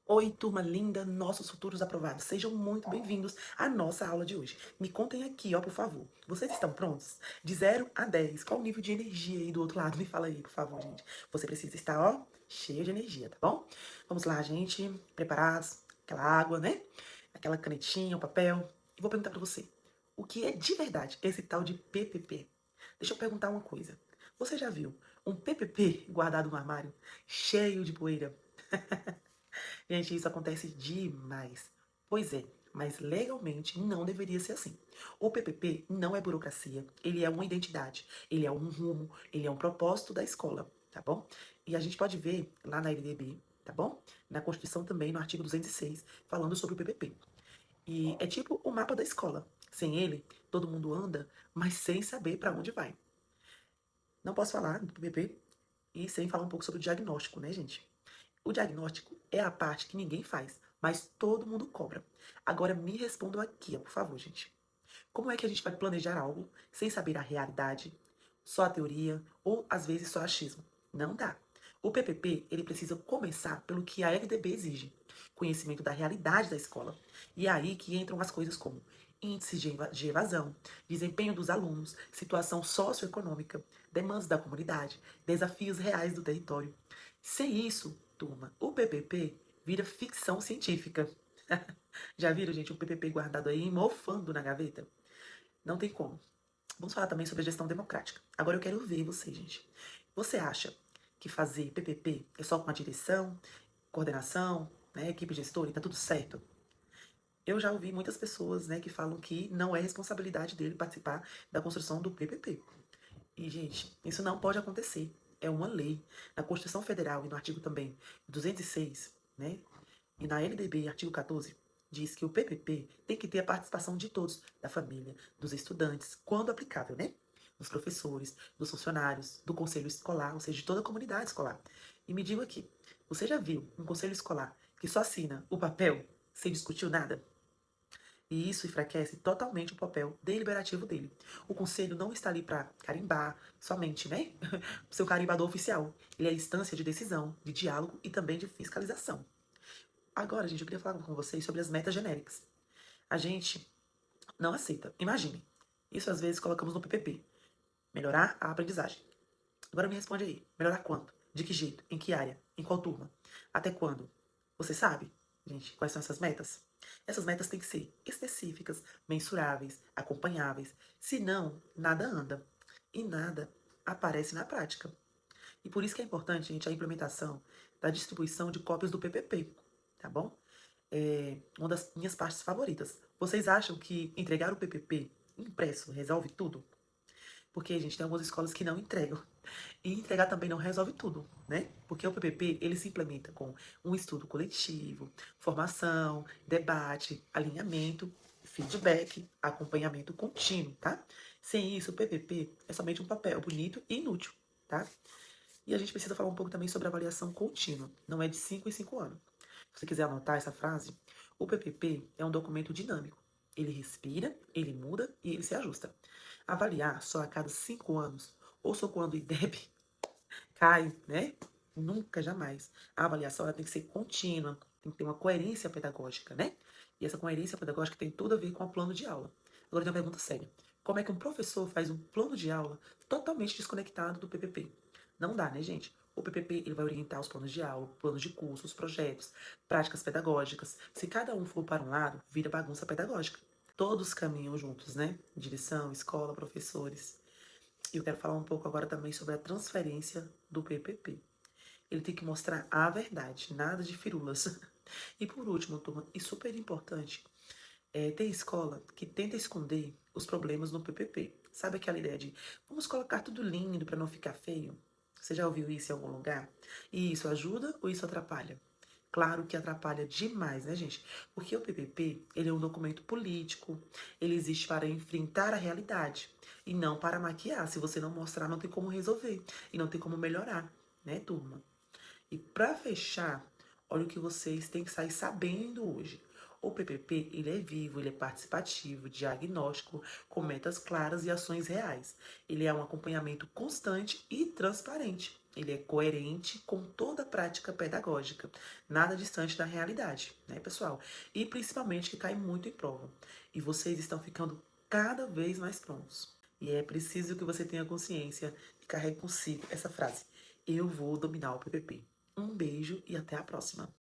Oi, turma linda, nossos futuros aprovados. Sejam muito bem-vindos à nossa aula de hoje. Me contem aqui, ó, por favor. Vocês estão prontos? De 0 a 10, qual o nível de energia aí do outro lado? Me fala aí, por favor, gente. Você precisa estar, ó, cheio de energia, tá bom? Vamos lá, gente. Preparados? Aquela água, né? Aquela canetinha, o papel. E vou perguntar pra você. O que é de verdade esse tal de PPP? Deixa eu perguntar uma coisa. Você já viu um PPP guardado no armário, cheio de poeira? Gente, isso acontece demais. Pois é, mas legalmente não deveria ser assim. O PPP não é burocracia, ele é uma identidade, ele é um rumo, ele é um propósito da escola, tá bom? E a gente pode ver lá na LDB, tá bom? Na Constituição também, no artigo 206, falando sobre o PPP. E é tipo o mapa da escola. Sem ele, todo mundo anda, mas sem saber para onde vai. Não posso falar do PPP e sem falar um pouco sobre o diagnóstico, né, gente? O diagnóstico é a parte que ninguém faz, mas todo mundo cobra. Agora me respondam aqui, ó, por favor, gente. Como é que a gente vai planejar algo sem saber a realidade, só a teoria ou às vezes só achismo? Não dá. O PPP, ele precisa começar pelo que a LDB exige, conhecimento da realidade da escola. E é aí que entram as coisas como índice de evasão, desempenho dos alunos, situação socioeconômica, demandas da comunidade, desafios reais do território. Sem isso, turma, o PPP vira ficção científica. Já viram, gente, o PPP guardado aí, mofando na gaveta? Não tem como. Vamos falar também sobre a gestão democrática. Agora eu quero ver você, gente. Você acha que fazer PPP é só com a direção, coordenação, né, equipe gestora e tá tudo certo? Eu já ouvi muitas pessoas, né, que falam que não é responsabilidade dele participar da construção do PPP. E, gente, isso não pode acontecer. É uma lei. Na Constituição Federal e no artigo também 206, né? E na LDB, artigo 14, diz que o PPP tem que ter a participação de todos, da família, dos estudantes, quando aplicável, né? Dos professores, dos funcionários, do conselho escolar, ou seja, de toda a comunidade escolar. E me diga aqui, você já viu um conselho escolar que só assina o papel sem discutir nada? E isso enfraquece totalmente o papel deliberativo dele. O conselho não está ali para carimbar somente, né? Seu carimbador oficial. Ele é a instância de decisão, de diálogo e também de fiscalização. Agora, gente, eu queria falar com vocês sobre as metas genéricas. A gente não aceita. Imagine. Isso às vezes colocamos no PPP. Melhorar a aprendizagem. Agora me responde aí. Melhorar quanto? De que jeito? Em que área? Em qual turma? Até quando? Você sabe, gente, quais são essas metas? Essas metas têm que ser específicas, mensuráveis, acompanháveis. Senão, nada anda. E nada aparece na prática. E por isso que é importante, gente, a implementação da distribuição de cópias do PPP, tá bom? É uma das minhas partes favoritas. Vocês acham que entregar o PPP impresso resolve tudo? Porque, gente, tem algumas escolas que não entregam. E entregar também não resolve tudo, né? Porque o PPP, ele se implementa com um estudo coletivo, formação, debate, alinhamento, feedback, acompanhamento contínuo, tá? Sem isso, o PPP é somente um papel bonito e inútil, tá? E a gente precisa falar um pouco também sobre avaliação contínua. Não é de 5 em 5 anos. Se você quiser anotar essa frase, o PPP é um documento dinâmico. Ele respira, ele muda e ele se ajusta. Avaliar só a cada 5 anos, ou só quando o IDEB cai, né? Nunca, jamais. A avaliação ela tem que ser contínua, tem que ter uma coerência pedagógica, né? E essa coerência pedagógica tem tudo a ver com o plano de aula. Agora, tem uma pergunta séria. Como é que um professor faz um plano de aula totalmente desconectado do PPP? Não dá, né, gente? O PPP ele vai orientar os planos de aula, planos de cursos, projetos, práticas pedagógicas. Se cada um for para um lado, vira bagunça pedagógica. Todos caminham juntos, né? Direção, escola, professores. E eu quero falar um pouco agora também sobre a transferência do PPP. Ele tem que mostrar a verdade, nada de firulas. E por último, turma, e super importante, tem escola que tenta esconder os problemas no PPP. Sabe aquela ideia de vamos colocar tudo lindo para não ficar feio? Você já ouviu isso em algum lugar? E isso ajuda ou isso atrapalha? Claro que atrapalha demais, né, gente? Porque o PPP, ele é um documento político, ele existe para enfrentar a realidade e não para maquiar. Se você não mostrar, não tem como resolver e não tem como melhorar, né, turma? E para fechar, olha o que vocês têm que sair sabendo hoje. O PPP, ele é vivo, ele é participativo, diagnóstico, com metas claras e ações reais. Ele é um acompanhamento constante e transparente. Ele é coerente com toda a prática pedagógica, nada distante da realidade, né, pessoal? E principalmente que cai muito em prova. E vocês estão ficando cada vez mais prontos. E é preciso que você tenha consciência e carregue consigo essa frase: eu vou dominar o PPP. Um beijo e até a próxima.